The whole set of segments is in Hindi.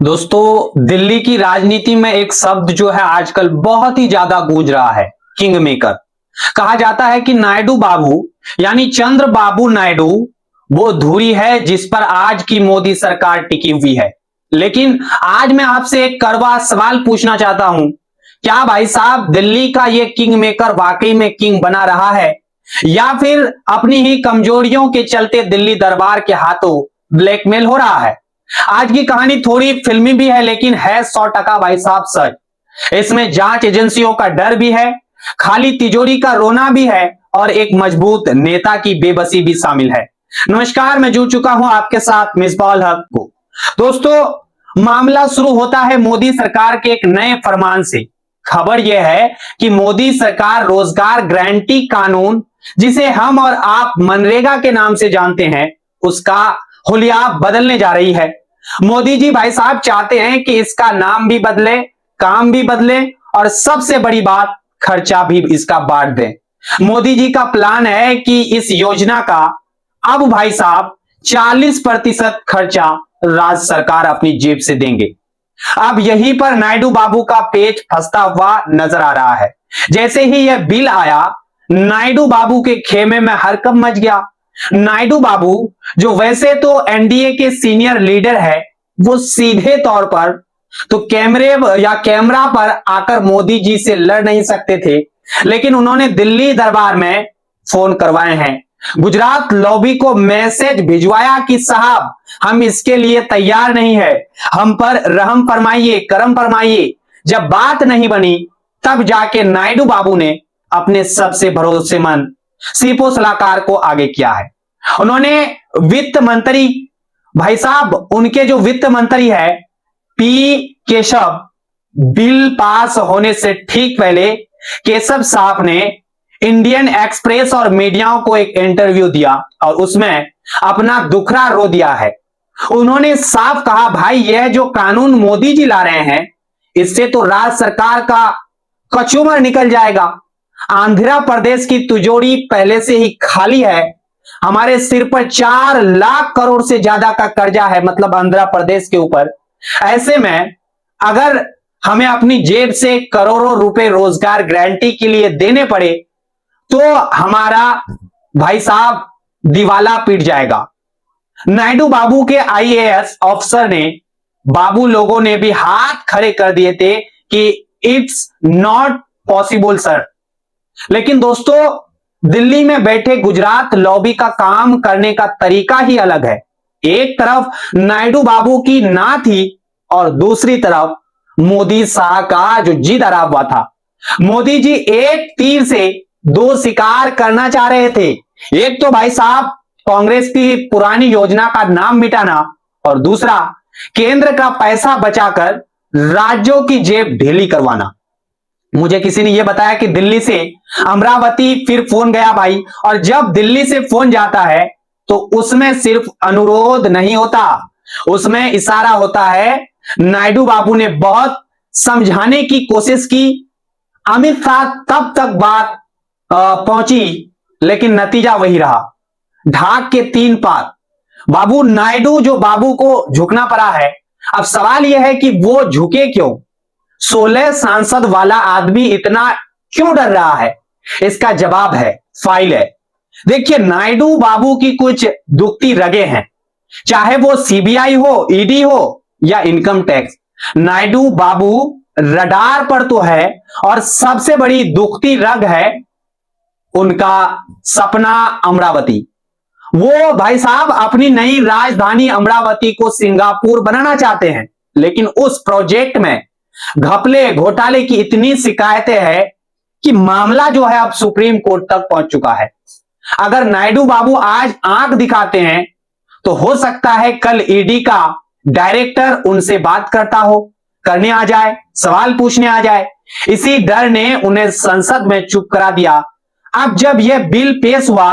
दोस्तों, दिल्ली की राजनीति में एक शब्द जो है आजकल बहुत ही ज्यादा गूंज रहा है, किंग मेकर। कहा जाता है कि नायडू बाबू यानी चंद्र बाबू नायडू वो धुरी है जिस पर आज की मोदी सरकार टिकी हुई है। लेकिन आज मैं आपसे एक कड़वा सवाल पूछना चाहता हूं, क्या भाई साहब दिल्ली का ये किंग मेकर वाकई में किंग बना रहा है, या फिर अपनी ही कमजोरियों के चलते दिल्ली दरबार के हाथों ब्लैकमेल हो रहा है? आज की कहानी थोड़ी फिल्मी भी है, लेकिन है 100% भाई साहब सच। इसमें जांच एजेंसियों का डर भी है, खाली तिजोरी का रोना भी है, और एक मजबूत नेता की बेबसी भी शामिल है। नमस्कार, मैं जुड़ चुका हूं आपके साथ मिसबाह हक को। दोस्तों, मामला शुरू होता है मोदी सरकार के एक नए फरमान से। खबर यह है कि मोदी सरकार रोजगार गारंटी कानून, जिसे हम और आप मनरेगा के नाम से जानते हैं, उसका हुलिया बदलने जा रही है। मोदी जी भाई साहब चाहते हैं कि इसका नाम भी बदले, काम भी बदले, और सबसे बड़ी बात, खर्चा भी इसका बांट दें। मोदी जी का प्लान है कि इस योजना का अब भाई साहब 40% खर्चा राज्य सरकार अपनी जेब से देंगे। अब यहीं पर नायडू बाबू का पेच फंसता हुआ नजर आ रहा है। जैसे ही यह बिल आया, नायडू बाबू के खेमे में हरकंप मच गया। नायडू बाबू, जो वैसे तो एनडीए के सीनियर लीडर है, वो सीधे तौर पर तो कैमरा पर आकर मोदी जी से लड़ नहीं सकते थे, लेकिन उन्होंने दिल्ली दरबार में फोन करवाए हैं, गुजरात लॉबी को मैसेज भिजवाया कि साहब हम इसके लिए तैयार नहीं है, हम पर रहम फरमाइए, करम फरमाइए। जब बात नहीं बनी, तब जाके नायडू बाबू ने अपने सबसे भरोसेमंद सीपो सलाहकार को आगे किया है। उन्होंने वित्त मंत्री, भाई साहब उनके जो वित्त मंत्री है पी केशव, बिल पास होने से ठीक पहले केशव साहब ने इंडियन एक्सप्रेस और मीडियाओं को एक इंटरव्यू दिया और उसमें अपना दुखड़ा रो दिया है। उन्होंने साफ कहा, भाई यह जो कानून मोदी जी ला रहे हैं, इससे तो राज्य सरकार का कचूमर निकल जाएगा। आंध्र प्रदेश की तिजोरी पहले से ही खाली है, हमारे सिर पर 4 लाख करोड़ से ज्यादा का कर्जा है, मतलब आंध्र प्रदेश के ऊपर। ऐसे में अगर हमें अपनी जेब से करोड़ों रुपए रोजगार गारंटी के लिए देने पड़े, तो हमारा भाई साहब दिवाला पीट जाएगा। नायडू बाबू के आईएएस अफसर ने, बाबू लोगों ने भी हाथ खड़े कर दिए थे कि इट्स नॉट पॉसिबल सर। लेकिन दोस्तों, दिल्ली में बैठे गुजरात लॉबी का काम करने का तरीका ही अलग है। एक तरफ नायडू बाबू की ना थी और दूसरी तरफ मोदी शाह का जो जिद अड़ा हुआ था। मोदी जी एक तीर से 2 शिकार करना चाह रहे थे। एक तो भाई साहब कांग्रेस की पुरानी योजना का नाम मिटाना, और दूसरा केंद्र का पैसा बचाकर राज्यों की जेब ढीली करवाना। मुझे किसी ने यह बताया कि दिल्ली से अमरावती फिर फोन गया भाई, और जब दिल्ली से फोन जाता है तो उसमें सिर्फ अनुरोध नहीं होता, उसमें इशारा होता है। नायडू बाबू ने बहुत समझाने की कोशिश की, अमित शाह तब तक बात पहुंची, लेकिन नतीजा वही रहा, ढाक के 3 पात। बाबू नायडू जो बाबू को झुकना पड़ा है। अब सवाल यह है कि वो झुके क्यों? 16 सांसद वाला आदमी इतना क्यों डर रहा है? इसका जवाब है, फाइल है। देखिए, नायडू बाबू की कुछ दुखती रगे हैं, चाहे वो सीबीआई हो, ईडी हो या इनकम टैक्स। नायडू बाबू रडार पर तो है, और सबसे बड़ी दुखती रग है उनका सपना अमरावती। वो भाई साहब अपनी नई राजधानी अमरावती को सिंगापुर बनाना चाहते हैं, लेकिन उस प्रोजेक्ट में घपले घोटाले की इतनी शिकायतें हैं कि मामला जो है अब सुप्रीम कोर्ट तक पहुंच चुका है। अगर नायडू बाबू आज आंख दिखाते हैं, तो हो सकता है कल ईडी का डायरेक्टर उनसे बात करने आ जाए, सवाल पूछने आ जाए। इसी डर ने उन्हें संसद में चुप करा दिया। अब जब यह बिल पेश हुआ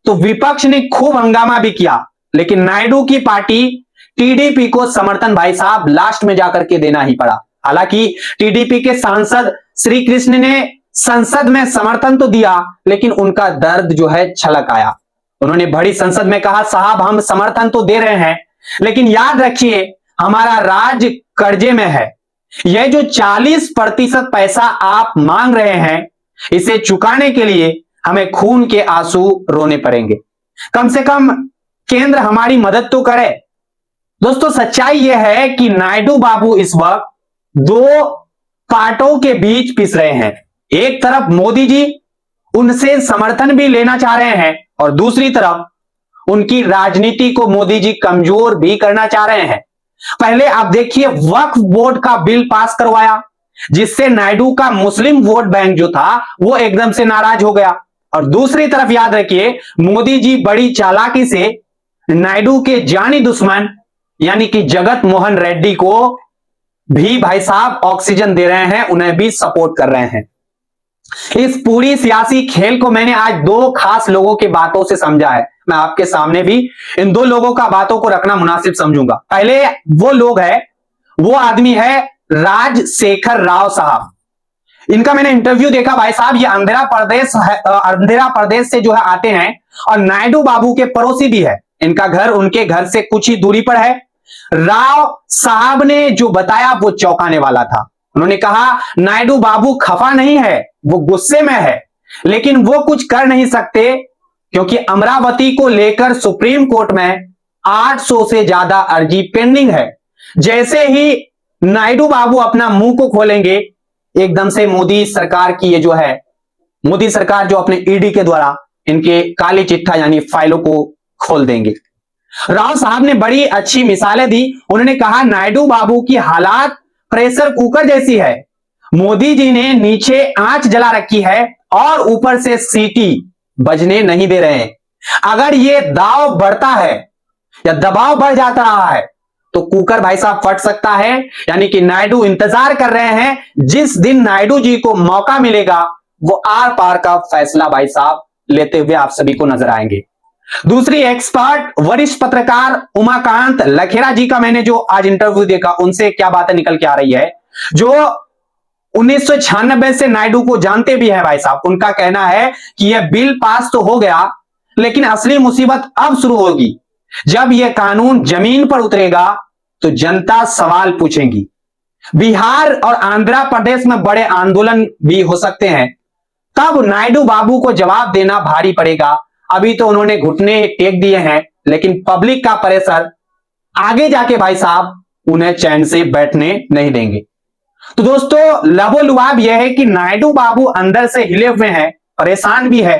तो विपक्ष ने खूब हंगामा भी किया, लेकिन नायडू की पार्टी टीडीपी को समर्थन भाई साहब लास्ट में जाकर के देना ही पड़ा। हालांकि टीडीपी के सांसद श्री कृष्ण ने संसद में समर्थन तो दिया, लेकिन उनका दर्द जो है छलक आया। उन्होंने बड़ी संसद में कहा, साहब हम समर्थन तो दे रहे हैं, लेकिन याद रखिए हमारा राज्य कर्जे में है। यह जो 40% पैसा आप मांग रहे हैं, इसे चुकाने के लिए हमें खून के आंसू रोने पड़ेंगे। कम से कम केंद्र हमारी मदद तो करे। दोस्तों, सच्चाई यह है कि नायडू बाबू इस वक्त दो पार्टों के बीच पिस रहे हैं। एक तरफ मोदी जी उनसे समर्थन भी लेना चाह रहे हैं और दूसरी तरफ उनकी राजनीति को मोदी जी कमजोर भी करना चाह रहे हैं। पहले आप देखिए, वक्फ बोर्ड का बिल पास करवाया, जिससे नायडू का मुस्लिम वोट बैंक जो था वो एकदम से नाराज हो गया। और दूसरी तरफ याद रखिए, मोदी जी बड़ी चालाकी से नायडू के जानी दुश्मन यानी कि जगत मोहन रेड्डी को भी भाई साहब ऑक्सीजन दे रहे हैं, उन्हें भी सपोर्ट कर रहे हैं। इस पूरी सियासी खेल को मैंने आज दो खास लोगों की बातों से समझा है। मैं आपके सामने भी इन दो लोगों का बातों को रखना मुनासिब समझूंगा। पहले वो लोग है, वो आदमी है राजशेखर राव साहब। इनका मैंने इंटरव्यू देखा भाई साहब। ये अंधेरा प्रदेश से जो है आते हैं और नायडू बाबू के पड़ोसी भी है। इनका घर उनके घर से कुछ ही दूरी पर है। राव साहब ने जो बताया वो चौंकाने वाला था। उन्होंने कहा नायडू बाबू खफा नहीं है, वो गुस्से में है, लेकिन वो कुछ कर नहीं सकते क्योंकि अमरावती को लेकर सुप्रीम कोर्ट में 800 से ज्यादा अर्जी पेंडिंग है। जैसे ही नायडू बाबू अपना मुंह को खोलेंगे, एकदम से मोदी सरकार की ये जो है, मोदी सरकार जो अपने ईडी के द्वारा इनके काली चिट्ठा यानी फाइलों को खोल देंगे। राव साहब ने बड़ी अच्छी मिसालें दी। उन्होंने कहा नायडू बाबू की हालात प्रेशर कुकर जैसी है। मोदी जी ने नीचे आंच जला रखी है और ऊपर से सीटी बजने नहीं दे रहे हैं। अगर ये दाव बढ़ता है या दबाव बढ़ जाता रहा है तो कुकर भाई साहब फट सकता है। यानी कि नायडू इंतजार कर रहे हैं, जिस दिन नायडू जी को मौका मिलेगा वो आर पार का फैसला भाई साहब लेते हुए आप सभी को नजर आएंगे। दूसरी एक्सपर्ट वरिष्ठ पत्रकार उमाकांत लखेरा जी का मैंने जो आज इंटरव्यू देखा, उनसे क्या बातें निकल के आ रही है, जो 1996 से नायडू को जानते भी हैं भाई साहब। उनका कहना है कि यह बिल पास तो हो गया, लेकिन असली मुसीबत अब शुरू होगी। जब यह कानून जमीन पर उतरेगा तो जनता सवाल पूछेगी। बिहार और आंध्र प्रदेश में बड़े आंदोलन भी हो सकते हैं, तब नायडू बाबू को जवाब देना भारी पड़ेगा। अभी तो उन्होंने घुटने टेक दिए हैं, लेकिन पब्लिक का प्रेशर आगे जाके भाई साहब उन्हें चैन से बैठने नहीं देंगे। तो दोस्तों, लबोलुआब यह है कि नायडू बाबू अंदर से हिले हुए हैं, परेशान भी है,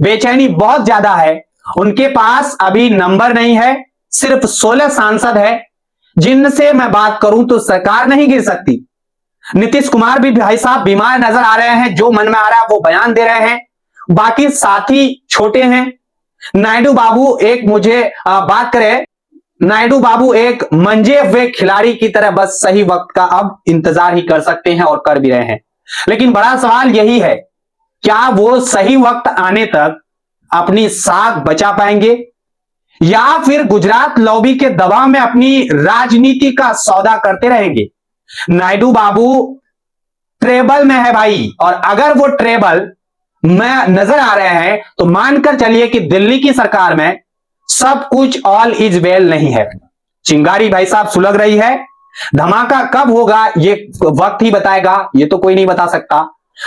बेचैनी बहुत ज्यादा है। उनके पास अभी नंबर नहीं है, सिर्फ 16 सांसद है, जिनसे मैं बात करूं तो सरकार नहीं गिर सकती। नीतीश कुमार भी भाई साहब बीमार नजर आ रहे हैं, जो मन में आ रहा है वो बयान दे रहे हैं। बाकी साथी छोटे हैं। नायडू बाबू एक बात करें, नायडू बाबू एक मंजे हुए खिलाड़ी की तरह बस सही वक्त का अब इंतजार ही कर सकते हैं और कर भी रहे हैं। लेकिन बड़ा सवाल यही है, क्या वो सही वक्त आने तक अपनी साख बचा पाएंगे या फिर गुजरात लॉबी के दबाव में अपनी राजनीति का सौदा करते रहेंगे। नायडू बाबू ट्रेबल में है भाई, और अगर वो ट्रेबल में नजर आ रहे हैं तो मानकर चलिए कि दिल्ली की सरकार में सब कुछ ऑल इज वेल नहीं है। चिंगारी भाई साहब सुलग रही है। धमाका कब होगा ये वक्त ही बताएगा, ये तो कोई नहीं बता सकता।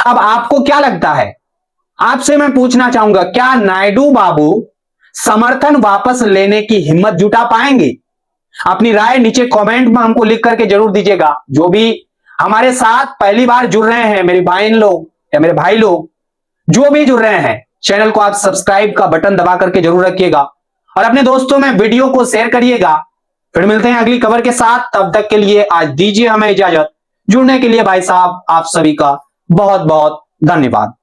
अब आपको क्या लगता है, आपसे मैं पूछना चाहूंगा, क्या नायडू बाबू समर्थन वापस लेने की हिम्मत जुटा पाएंगे? अपनी राय नीचे कमेंट में हमको लिख करके जरूर दीजिएगा। जो भी हमारे साथ पहली बार जुड़ रहे हैं, मेरी बहन लोग या मेरे भाई लोग जो भी जुड़ रहे हैं, चैनल को आप सब्सक्राइब का बटन दबा करके जरूर रखिएगा और अपने दोस्तों में वीडियो को शेयर करिएगा। फिर मिलते हैं अगली खबर के साथ, तब तक के लिए आज दीजिए हमें इजाजत। जुड़ने के लिए भाई साहब आप सभी का बहुत बहुत धन्यवाद।